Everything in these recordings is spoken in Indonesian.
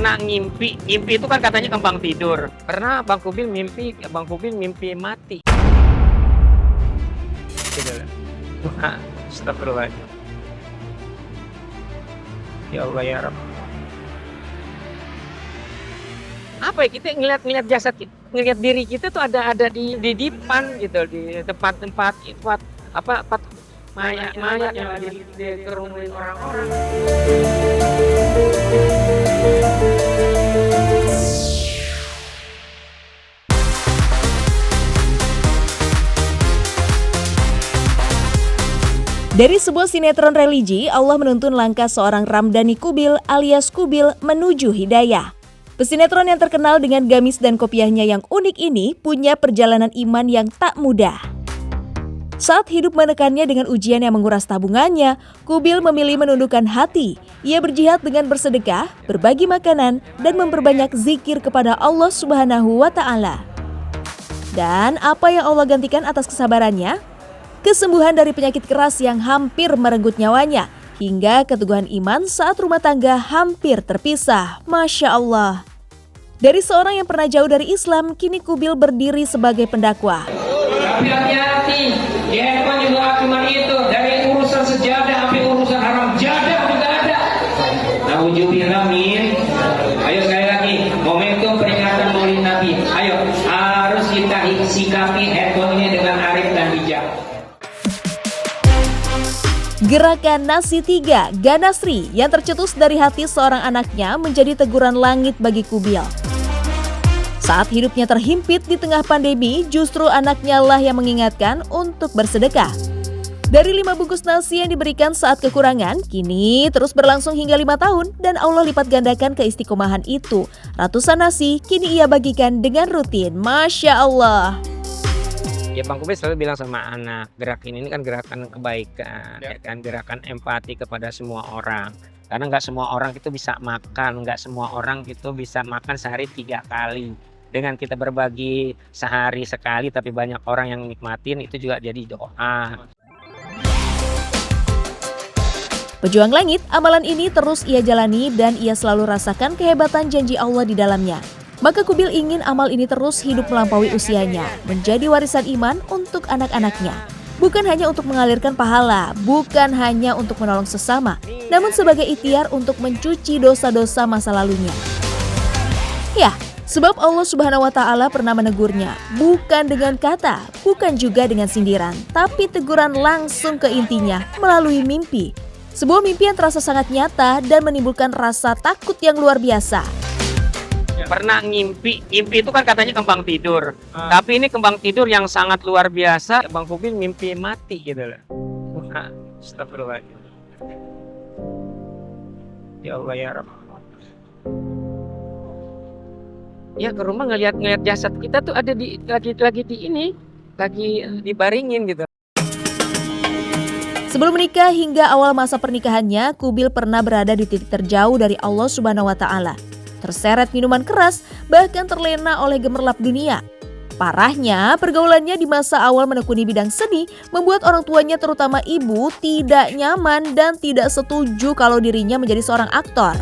pernah ngimpi itu kan katanya kembang tidur. Pernah Bang Kubil mimpi mati. Gitu loh. Astagfirullahaladzim. Ya Allah ya Rabb. Apa ya, kita ngeliat jasad kita, ngeliat diri kita tuh ada di depan gitu, di tempat mayat yang dikerumunin orang-orang. Dari sebuah sinetron religi, Allah menuntun langkah seorang Ramdhani Kubil alias Kubil menuju hidayah. Pesinetron yang terkenal dengan gamis dan kopiahnya yang unik ini punya perjalanan iman yang tak mudah. Saat hidup menekannya dengan ujian yang menguras tabungannya, Kubil memilih menundukkan hati. Ia berjihad dengan bersedekah, berbagi makanan, dan memperbanyak zikir kepada Allah Subhanahu wa Ta'ala. Dan apa yang Allah gantikan atas kesabarannya? Kesembuhan dari penyakit keras yang hampir merenggut nyawanya, hingga keteguhan iman saat rumah tangga hampir terpisah. Masya Allah. Dari seorang yang pernah jauh dari Islam, kini Kubil berdiri sebagai pendakwah. Tapi hati-hati, di handphone juga cuma itu, dari urusan sejadah sampai urusan haram jadah juga ada. Nauzubillah min. Ayo sekali lagi, momentum peringatan Maulid Nabi. Ayo, harus kita sikapi handphone ini dengan arif dan bijak. Gerakan Nasi 3 Ganasri yang tercetus dari hati seorang anaknya menjadi teguran langit bagi Kubil. Saat hidupnya terhimpit di tengah pandemi, justru anaknya lah yang mengingatkan untuk bersedekah. Dari 5 bungkus nasi yang diberikan saat kekurangan, kini terus berlangsung hingga 5 tahun dan Allah lipat gandakan keistiqomahan itu. Ratusan nasi kini ia bagikan dengan rutin. Masya Allah. Ya Bang Kubil selalu bilang sama anak, gerakan ini kan gerakan kebaikan, ya kan, gerakan empati kepada semua orang. Karena nggak semua orang itu bisa makan, nggak semua orang itu bisa makan sehari 3 kali. Dengan kita berbagi sehari sekali, tapi banyak orang yang nikmatin, itu juga jadi doa. Pejuang langit, amalan ini terus ia jalani dan ia selalu rasakan kehebatan janji Allah di dalamnya. Maka Kubil ingin amal ini terus hidup melampaui usianya, menjadi warisan iman untuk anak-anaknya. Bukan hanya untuk mengalirkan pahala, bukan hanya untuk menolong sesama, namun sebagai ikhtiar untuk mencuci dosa-dosa masa lalunya. Ya, sebab Allah Subhanahu wa Ta'ala pernah menegurnya, bukan dengan kata, bukan juga dengan sindiran, tapi teguran langsung ke intinya melalui mimpi. Sebuah mimpi yang terasa sangat nyata dan menimbulkan rasa takut yang luar biasa. Pernah ngimpi itu kan katanya kembang tidur. Tapi ini kembang tidur yang sangat luar biasa. Bang Kubil mimpi mati gitu loh. Astagfirullahaladzim. Ya Allah ya Rabb. Ya ke rumah ngeliat jasad kita tuh ada lagi dibaringin gitu. Sebelum menikah hingga awal masa pernikahannya, Kubil pernah berada di titik terjauh dari Allah Subhanahu wa Ta'ala. Terseret minuman keras, bahkan terlena oleh gemerlap dunia. Parahnya, pergaulannya di masa awal menekuni bidang seni membuat orang tuanya terutama ibu tidak nyaman dan tidak setuju kalau dirinya menjadi seorang aktor.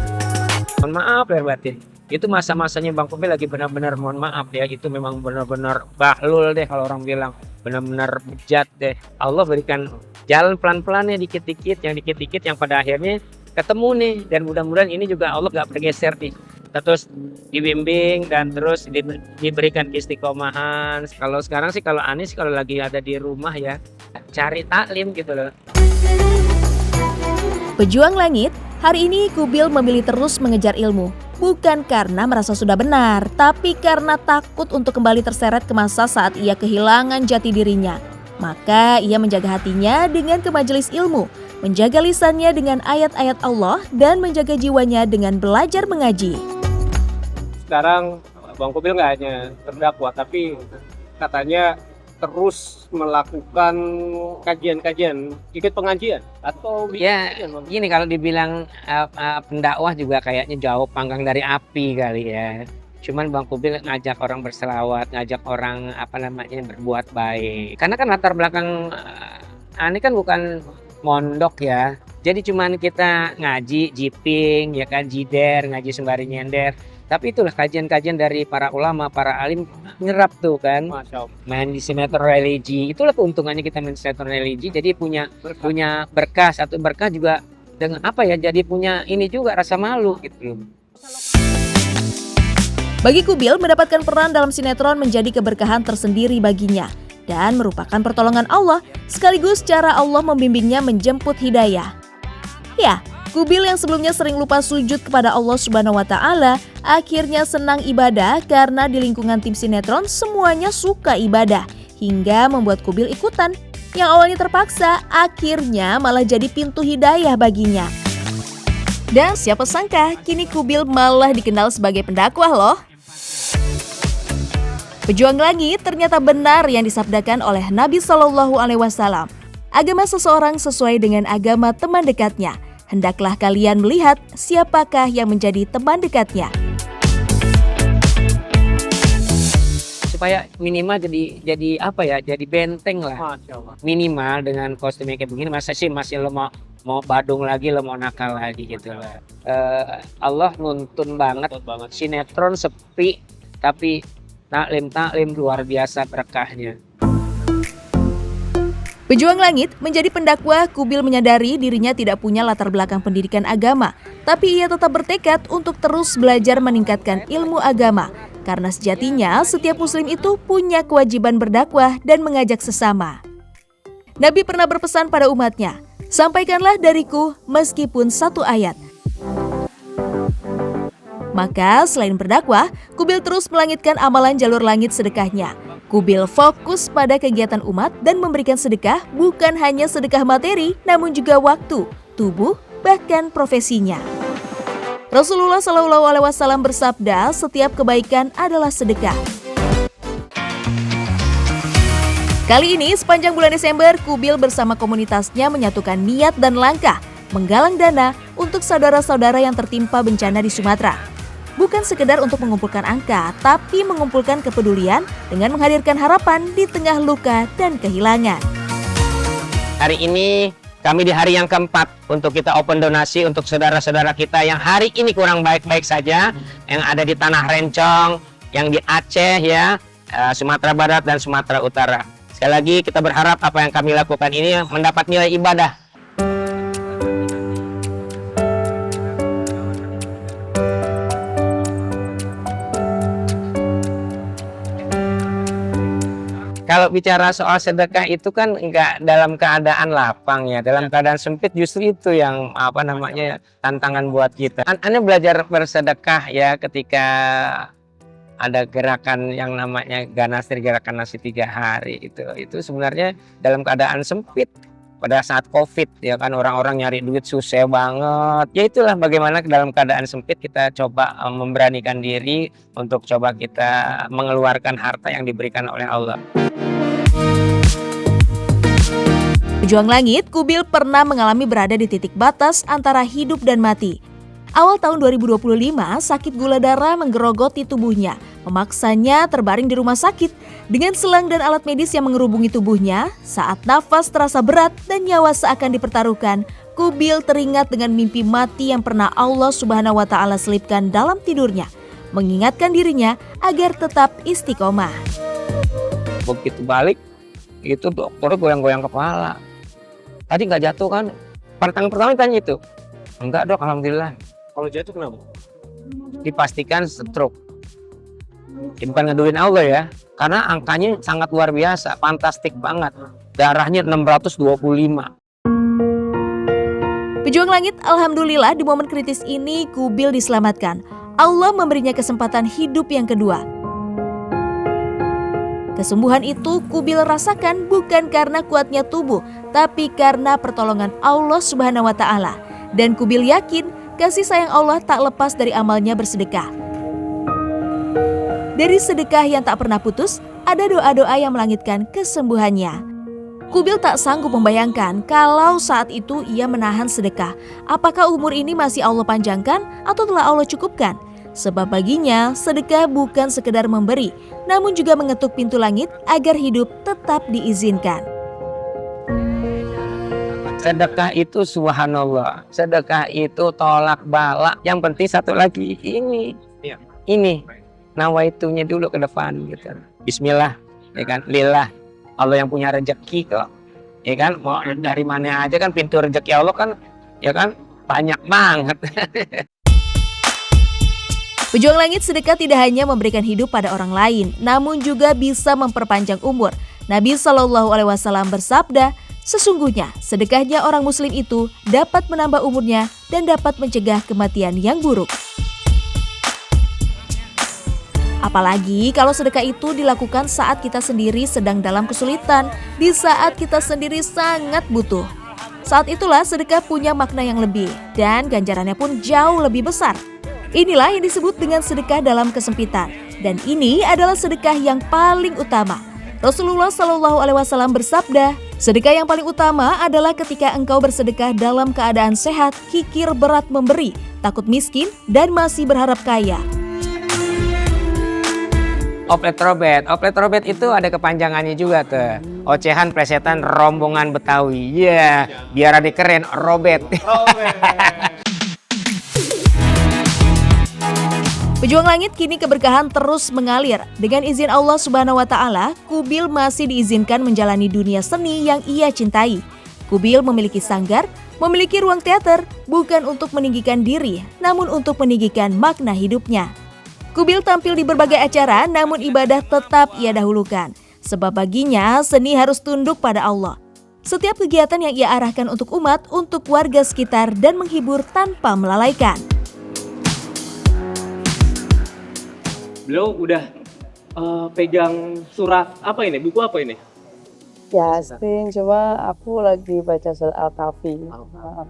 Mohon maaf ya batin. Itu masa-masanya Bang Kubil lagi benar-benar mohon maaf ya. Itu memang benar-benar bahlul deh kalau orang bilang. Benar-benar bejat deh. Allah berikan jalan pelan-pelan ya, dikit-dikit yang pada akhirnya ketemu nih. Dan mudah-mudahan ini juga Allah gak bergeser nih. Terus dibimbing dan terus diberikan istiqomahan. Kalau sekarang sih kalau Anis kalau lagi ada di rumah ya cari taklim gitu loh. Pejuang langit, hari ini Kubil memilih terus mengejar ilmu. Bukan karena merasa sudah benar, tapi karena takut untuk kembali terseret ke masa saat ia kehilangan jati dirinya. Maka ia menjaga hatinya dengan ke majelis ilmu, menjaga lisannya dengan ayat-ayat Allah, dan menjaga jiwanya dengan belajar mengaji. Sekarang Bang Kubil nggak hanya terdakwa, tapi katanya terus melakukan kajian-kajian, ikut pengajian atau ya gini kalau dibilang pendakwah juga kayaknya jauh panggang dari api kali ya. Cuman Bang Kubil ngajak orang berselawat, ngajak orang berbuat baik. Karena kan latar belakang ini kan bukan mondok ya. Jadi cuman kita ngaji, jiping, ya kan, jider, ngaji sembari nyender. Tapi itulah kajian-kajian dari para ulama, para alim nyerap tuh kan. Masya Allah. Main di sinetron religi. Itulah keuntungannya kita main sinetron religi. Jadi punya berkah, satu berkah juga dengan apa ya? Jadi punya ini juga rasa malu gitu. Bagi Kubil, mendapatkan peran dalam sinetron menjadi keberkahan tersendiri baginya dan merupakan pertolongan Allah sekaligus cara Allah membimbingnya menjemput hidayah. Ya, Kubil yang sebelumnya sering lupa sujud kepada Allah Subhanahu wa Ta'ala, akhirnya senang ibadah karena di lingkungan tim sinetron semuanya suka ibadah, hingga membuat Kubil ikutan. Yang awalnya terpaksa, akhirnya malah jadi pintu hidayah baginya. Dan siapa sangka, kini Kubil malah dikenal sebagai pendakwah loh. Pejuang langit ternyata benar yang disabdakan oleh Nabi Shallallahu Alaihi Wasallam. Agama seseorang sesuai dengan agama teman dekatnya. Hendaklah kalian melihat siapakah yang menjadi teman dekatnya. Supaya minimal jadi apa ya? Jadi benteng lah. Masya Allah. Minimal dengan kostumnya kayak begini, masa sih masih lo mau badung lagi, lo mau nakal lagi gitu lah. Allah nuntun banget sinetron sepi tapi taklim luar biasa berkahnya. Pejuang langit menjadi pendakwah, Kubil menyadari dirinya tidak punya latar belakang pendidikan agama, tapi ia tetap bertekad untuk terus belajar meningkatkan ilmu agama. Karena sejatinya setiap muslim itu punya kewajiban berdakwah dan mengajak sesama. Nabi pernah berpesan pada umatnya, "Sampaikanlah dariku meskipun satu ayat." Maka selain berdakwah, Kubil terus melangitkan amalan jalur langit sedekahnya. Kubil fokus pada kegiatan umat dan memberikan sedekah bukan hanya sedekah materi, namun juga waktu, tubuh, bahkan profesinya. Rasulullah Shallallahu Alaihi Wasallam bersabda, setiap kebaikan adalah sedekah. Kali ini sepanjang bulan Desember, Kubil bersama komunitasnya menyatukan niat dan langkah menggalang dana untuk saudara-saudara yang tertimpa bencana di Sumatera. Bukan sekedar untuk mengumpulkan angka, tapi mengumpulkan kepedulian dengan menghadirkan harapan di tengah luka dan kehilangan. Hari ini kami di hari yang keempat untuk kita open donasi untuk saudara-saudara kita yang hari ini kurang baik-baik saja, yang ada di Tanah Rencong, yang di Aceh ya, Sumatera Barat dan Sumatera Utara. Sekali lagi kita berharap apa yang kami lakukan ini mendapat nilai ibadah. Kalau bicara soal sedekah itu kan enggak dalam keadaan lapang ya, dalam keadaan sempit justru itu yang apa namanya tantangan buat kita. Anda belajar bersedekah ya ketika ada gerakan yang namanya Ganasri, gerakan nasi 3 hari itu sebenarnya dalam keadaan sempit pada saat COVID ya kan, orang-orang nyari duit susah banget. Ya itulah bagaimana dalam keadaan sempit kita coba memberanikan diri untuk coba kita mengeluarkan harta yang diberikan oleh Allah. Pejuang langit, Kubil pernah mengalami berada di titik batas antara hidup dan mati. Awal tahun 2025, sakit gula darah menggerogoti tubuhnya, memaksanya terbaring di rumah sakit. Dengan selang dan alat medis yang mengerubungi tubuhnya, saat nafas terasa berat dan nyawa seakan dipertaruhkan, Kubil teringat dengan mimpi mati yang pernah Allah Subhanahu wa Ta'ala selipkan dalam tidurnya, mengingatkan dirinya agar tetap istiqomah. Begitu balik, itu dokternya goyang-goyang kepala. Tadi nggak jatuh kan? Pertama tanya itu. Enggak dok, alhamdulillah. Kalau jatuh kenapa? Dipastikan stroke. Ya, bukan ngeduin Allah ya, karena angkanya sangat luar biasa, fantastik banget. Darahnya 625. Pejuang langit, alhamdulillah di momen kritis ini Kubil diselamatkan. Allah memberinya kesempatan hidup yang kedua. Kesembuhan itu Kubil rasakan bukan karena kuatnya tubuh, tapi karena pertolongan Allah Subhanahu wa Ta'ala. Dan Kubil yakin kasih sayang Allah tak lepas dari amalnya bersedekah. Dari sedekah yang tak pernah putus, ada doa-doa yang melangitkan kesembuhannya. Kubil tak sanggup membayangkan kalau saat itu ia menahan sedekah. Apakah umur ini masih Allah panjangkan atau telah Allah cukupkan? Sebab baginya sedekah bukan sekedar memberi, namun juga mengetuk pintu langit agar hidup tetap diizinkan. Sedekah itu subhanallah. Sedekah itu tolak bala. Yang penting satu lagi ini. Iya. Ini nawaitunya dulu ke depan gitu. Bismillah, ya kan? Lillah. Allah yang punya rezeki kok. Ya kan? Mau dari mana aja kan pintu rezeki Allah kan, ya kan? Banyak banget. Pejuang langit sedekah tidak hanya memberikan hidup pada orang lain, namun juga bisa memperpanjang umur. Nabi Shallallahu Alaihi Wasallam bersabda, sesungguhnya sedekahnya orang muslim itu dapat menambah umurnya dan dapat mencegah kematian yang buruk. Apalagi kalau sedekah itu dilakukan saat kita sendiri sedang dalam kesulitan, di saat kita sendiri sangat butuh. Saat itulah sedekah punya makna yang lebih dan ganjarannya pun jauh lebih besar. Inilah yang disebut dengan sedekah dalam kesempitan, dan ini adalah sedekah yang paling utama. Rasulullah Shallallahu Alaihi Wasallam bersabda, sedekah yang paling utama adalah ketika engkau bersedekah dalam keadaan sehat, kikir berat memberi, takut miskin, dan masih berharap kaya. Oplet robet itu ada kepanjangannya juga tuh. Ocehan, plesetan, rombongan Betawi. Iya, biar ada keren, robet. Pejuang langit kini keberkahan terus mengalir. Dengan izin Allah Subhanahu wa Ta'ala, Kubil masih diizinkan menjalani dunia seni yang ia cintai. Kubil memiliki sanggar, memiliki ruang teater, bukan untuk meninggikan diri, namun untuk meninggikan makna hidupnya. Kubil tampil di berbagai acara, namun ibadah tetap ia dahulukan. Sebab baginya, seni harus tunduk pada Allah. Setiap kegiatan yang ia arahkan untuk umat, untuk warga sekitar, dan menghibur tanpa melalaikan. Beliau udah pegang surat apa ini? Buku apa ini? Yasin, coba aku lagi baca surat Al-Kahfi.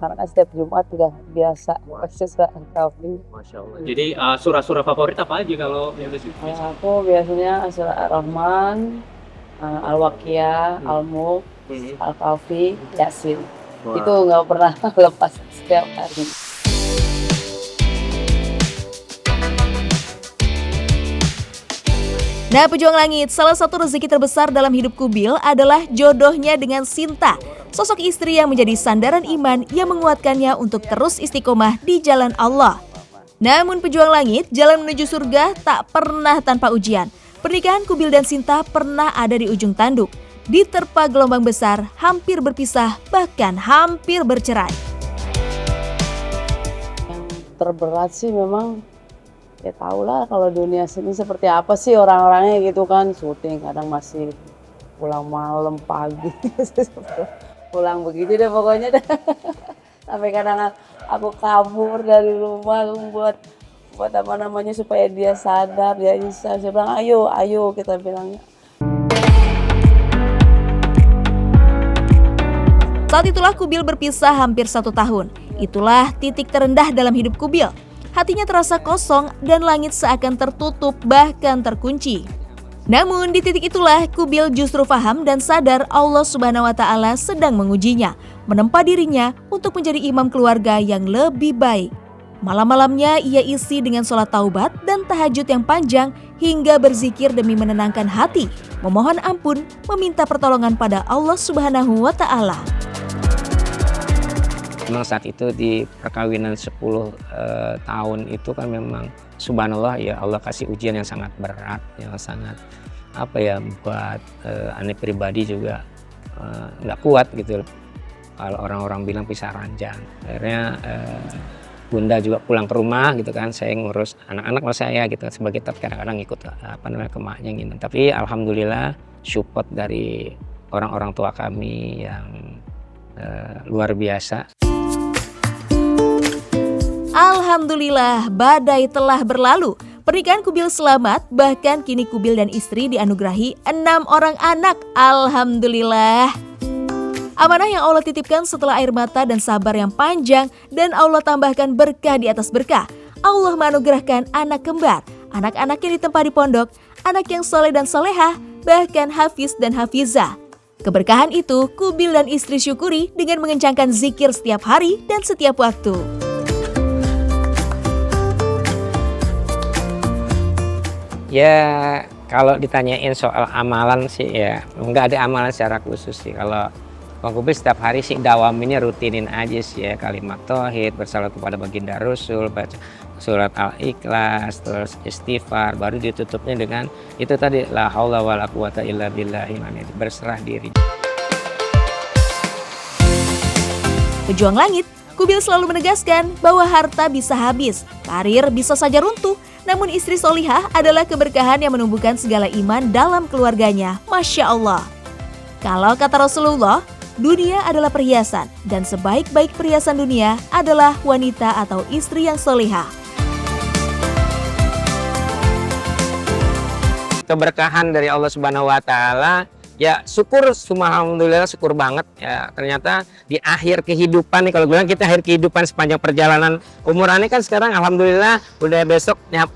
Karena kan setiap Jumat juga biasa baca surat Al-Kahfi. Masya Allah. Jadi surah-surah favorit apa aja kalau yang di sini? Aku biasanya surat Ar-Rahman, Al-Waqiah, Al-Mulk, Al-Kahfi, Yasin. Wah. Itu nggak pernah lepas setiap hari. Nah, pejuang langit, salah satu rezeki terbesar dalam hidup Kubil adalah jodohnya dengan Sinta, sosok istri yang menjadi sandaran iman yang menguatkannya untuk terus istiqomah di jalan Allah. Namun pejuang langit, jalan menuju surga tak pernah tanpa ujian. Pernikahan Kubil dan Sinta pernah ada di ujung tanduk, diterpa gelombang besar, hampir berpisah, bahkan hampir bercerai. Yang terberat sih memang ya tau lah kalau dunia seni seperti apa sih orang-orangnya gitu kan, syuting kadang masih pulang malam pagi pulang begitu deh pokoknya deh. Sampai kadang aku kabur dari rumah buat apa namanya supaya dia sadar, dia bisa. Saya bilang ayo kita bilangnya. Saat itulah Kubil berpisah hampir 1 tahun. Itulah titik terendah dalam hidup Kubil. Hatinya terasa kosong dan langit seakan tertutup bahkan terkunci. Namun di titik itulah Kubil justru paham dan sadar Allah Subhanahu wa Ta'ala sedang mengujinya, menempa dirinya untuk menjadi imam keluarga yang lebih baik. Malam-malamnya ia isi dengan sholat taubat dan tahajud yang panjang hingga berzikir demi menenangkan hati, memohon ampun, meminta pertolongan pada Allah Subhanahu wa Ta'ala. Memang saat itu di perkawinan 10 tahun itu kan memang subhanallah ya Allah kasih ujian yang sangat berat, yang sangat buat aneh pribadi juga nggak kuat gitu loh. Kalau orang-orang bilang pisah ranjang. Akhirnya Bunda juga pulang ke rumah gitu kan, saya ngurus anak-anak saya gitu sebagai tetap kadang-kadang ikut ke maknya gitu. Tapi alhamdulillah support dari orang-orang tua kami yang luar biasa. Alhamdulillah, badai telah berlalu. Pernikahan Kubil selamat, bahkan kini Kubil dan istri dianugerahi 6 orang anak. Alhamdulillah. Amanah yang Allah titipkan setelah air mata dan sabar yang panjang, dan Allah tambahkan berkah di atas berkah. Allah menganugerahkan anak kembar, anak-anak yang ditempa di pondok, anak yang soleh dan solehah, bahkan hafiz dan hafizah. Keberkahan itu Kubil dan istri syukuri dengan mengencangkan zikir setiap hari dan setiap waktu. Ya kalau ditanyain soal amalan sih ya nggak ada amalan secara khusus sih. Kalau Bang Kubil setiap hari sih dawaminnya rutinin aja sih ya, kalimat tauhid, bersalat kepada baginda Rasul, baca surat Al-Ikhlas, terus istighfar, baru ditutupnya dengan itu tadi la haula wala quwata illa billahi, berserah diri. Pejuang langit, Kubil selalu menegaskan bahwa harta bisa habis, karir bisa saja runtuh, namun istri solihah adalah keberkahan yang menumbuhkan segala iman dalam keluarganya. Masya Allah. Kalau kata Rasulullah, dunia adalah perhiasan, dan sebaik-baik perhiasan dunia adalah wanita atau istri yang solihah. Keberkahan dari Allah Subhanahu wa taala, ya syukur, alhamdulillah syukur banget ya. Ternyata di akhir kehidupan nih, kalau bilang kita akhir kehidupan sepanjang perjalanan umur ini kan sekarang alhamdulillah udah besok ya,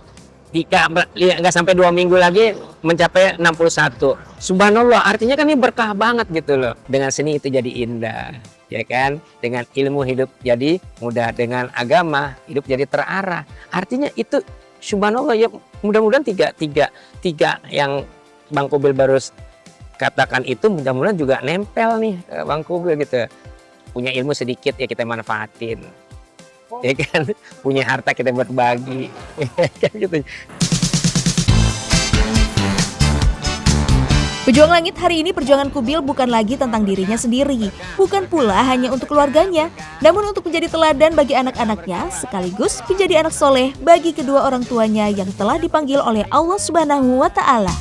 nggak sampai 2 minggu lagi mencapai 61. Subhanallah, artinya kan ini berkah banget gitu loh. Dengan seni itu jadi indah, ya kan? Dengan ilmu hidup jadi mudah, dengan agama hidup jadi terarah. Artinya itu subhanallah ya, mudah-mudahan tiga yang Bang Kubil baru katakan itu mudah-mudahan juga nempel nih Bang Kubil gitu. Punya ilmu sedikit ya kita manfaatin. Ya kan, punya harta kita berbagi. Kan gitu. Pejuang langit hari ini perjuangan Kubil bukan lagi tentang dirinya sendiri, bukan pula hanya untuk keluarganya, namun untuk menjadi teladan bagi anak-anaknya, sekaligus menjadi anak soleh bagi kedua orang tuanya yang telah dipanggil oleh Allah Subhanahu wa Ta'ala.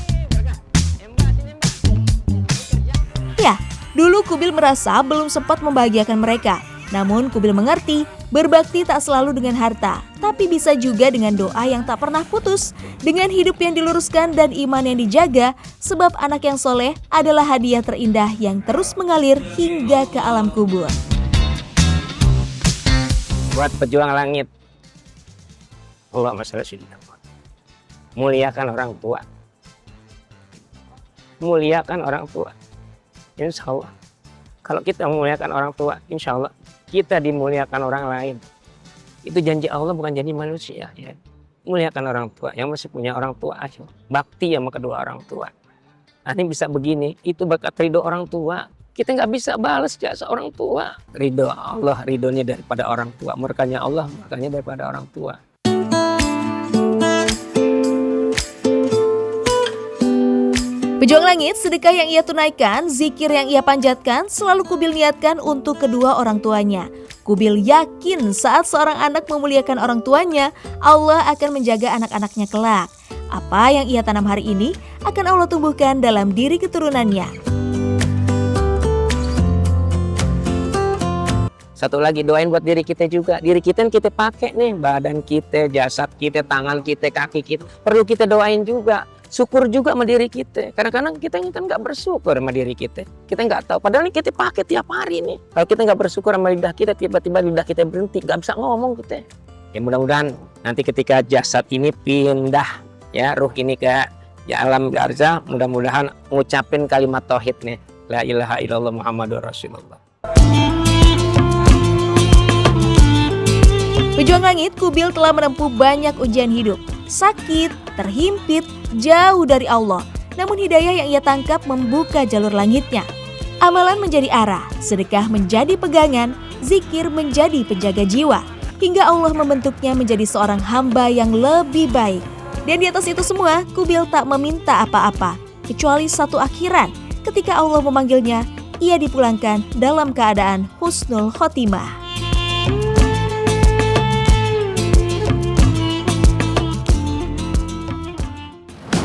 Ya, dulu Kubil merasa belum sempat membahagiakan mereka. Namun Kubil mengerti, berbakti tak selalu dengan harta, tapi bisa juga dengan doa yang tak pernah putus, dengan hidup yang diluruskan dan iman yang dijaga, sebab anak yang soleh adalah hadiah terindah yang terus mengalir hingga ke alam kubur. Buat pejuang langit, Allahumma shalli ala sayyidina Muhammad. Muliakan orang tua. Muliakan orang tua. Insya Allah. Kalau kita memuliakan orang tua, insya Allah kita dimuliakan orang lain. Itu janji Allah, bukan janji manusia. Ya. Muliakan orang tua, yang masih punya orang tua, ayo bakti sama kedua orang tua. Nah, ini bisa begini, itu berkat ridho orang tua. Kita nggak bisa balas jasa orang tua. Ridho Allah, ridhonya daripada orang tua. Murkanya Allah, murkanya daripada orang tua. Pejuang langit, sedekah yang ia tunaikan, zikir yang ia panjatkan, selalu Kubil niatkan untuk kedua orang tuanya. Kubil yakin saat seorang anak memuliakan orang tuanya, Allah akan menjaga anak-anaknya kelak. Apa yang ia tanam hari ini akan Allah tumbuhkan dalam diri keturunannya. Satu lagi, doain buat diri kita juga. Diri kita yang kita pakai nih, badan kita, jasad kita, tangan kita, kaki kita, perlu kita doain juga. Syukur juga sama diri kita. Kadang-kadang kita kan nggak bersyukur sama diri kita. Kita nggak tahu. Padahal ini kita pakai tiap hari nih. Kalau kita nggak bersyukur sama lidah kita, tiba-tiba lidah kita berhenti, nggak bisa ngomong kita. Ya mudah-mudahan nanti ketika jasad ini pindah, ya ruh ini ke alam barzah, mudah-mudahan ngucapin kalimat tauhid nih. La ilaha illallah Muhammadur Rasulullah. Pejuang langit, Kubil telah menempuh banyak ujian hidup. Sakit, terhimpit, jauh dari Allah. Namun hidayah yang ia tangkap membuka jalur langitnya. Amalan menjadi arah, sedekah menjadi pegangan, zikir menjadi penjaga jiwa. Hingga Allah membentuknya menjadi seorang hamba yang lebih baik. Dan di atas itu semua, Kubil tak meminta apa-apa, kecuali satu akhiran. Ketika Allah memanggilnya, ia dipulangkan dalam keadaan husnul khotimah.